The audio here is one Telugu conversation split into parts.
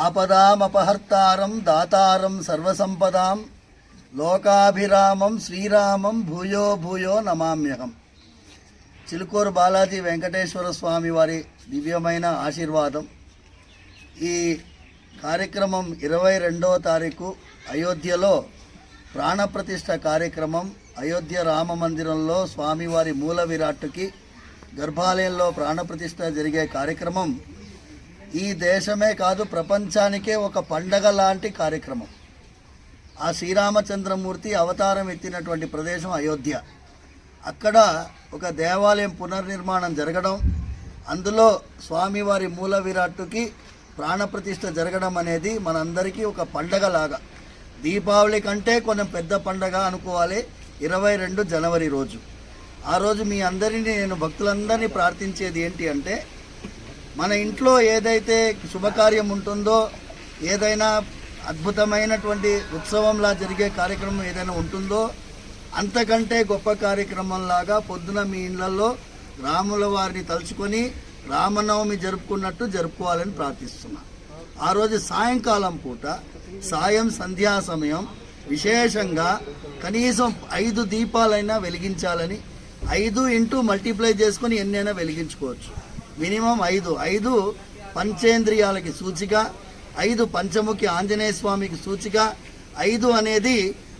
ఆపదామపహర్తారం దాతారం సర్వసంపదాం లోకాభిరామం శ్రీరామం భూయో భూయో నమామ్యహం. చిలుకూరు బాలాజీ వెంకటేశ్వర స్వామి వారి దివ్యమైన ఆశీర్వాదం. ఈ కార్యక్రమం 22వ తారీఖు అయోధ్యలో ప్రాణప్రతిష్ఠ కార్యక్రమం. అయోధ్య రామ మందిరంలో స్వామివారి మూల విరాట్టుకి గర్భాలయంలో ప్రాణప్రతిష్ఠ జరిగే కార్యక్రమం ఈ దేశమే కాదు ప్రపంచానికే ఒక పండగ లాంటి కార్యక్రమం. ఆ శ్రీరామచంద్రమూర్తి అవతారం ఎత్తినటువంటి ప్రదేశం అయోధ్య. అక్కడ ఒక దేవాలయం పునర్నిర్మాణం జరగడం, అందులో స్వామివారి మూల విరాట్టుకి ప్రాణప్రతిష్ఠ జరగడం అనేది మనందరికీ ఒక పండగలాగా, దీపావళి కంటే కొంచెం పెద్ద పండగ అనుకోవాలి. 22 జనవరి రోజు. ఆ రోజు మీ అందరినీ నేను భక్తులందరినీ ప్రార్థించేది ఏంటి అంటే, మన ఇంట్లో ఏదైతే శుభకార్యం ఉంటుందో, ఏదైనా అద్భుతమైనటువంటి ఉత్సవంలా జరిగే కార్యక్రమం ఏదైనా ఉంటుందో, అంతకంటే గొప్ప కార్యక్రమంలాగా పొద్దున మీ ఇళ్లలో రాముల వారిని తలుచుకొని రామనవమి జరుపుకున్నట్టు జరుపుకోవాలని ప్రార్థిస్తున్నా. ఆ రోజు సాయంకాలం పూట, సాయం సంధ్యా సమయం విశేషంగా కనీసం 5 దీపాలైనా వెలిగించాలని, 5 ఇంటూ మల్టిప్లై చేసుకొని ఎన్నైనా వెలిగించుకోవచ్చు. మినిమం 5 పంచేంద్రియాలకి సూచిక, 5 పంచముఖి ఆంజనేయ స్వామికి సూచిక, 5 అనేది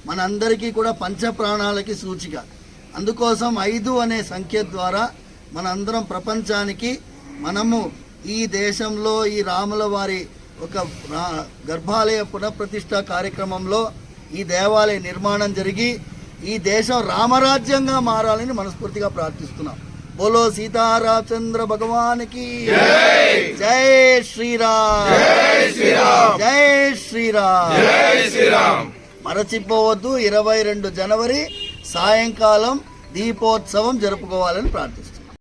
మనందరికీ కూడా పంచప్రాణాలకి సూచిక. అందుకోసం 5 అనే సంఖ్య ద్వారా మనందరం ప్రపంచానికి మనము ఈ దేశంలో ఈ రాముల వారి ఒక గర్భాలయ పునఃప్రతిష్ఠ కార్యక్రమంలో ఈ దేవాలయ నిర్మాణం జరిగి ఈ దేశం రామరాజ్యంగా మారాలని మనస్ఫూర్తిగా ప్రార్థిస్తున్నాం. బోలో సీతారామచంద్ర భగవానికి జై శ్రీరామ్, జై శ్రీరామ్. మరచిపోవద్దు, 22 జనవరి సాయంకాలం దీపోత్సవం జరుపుకోవాలని ప్రార్థిస్తున్నాం.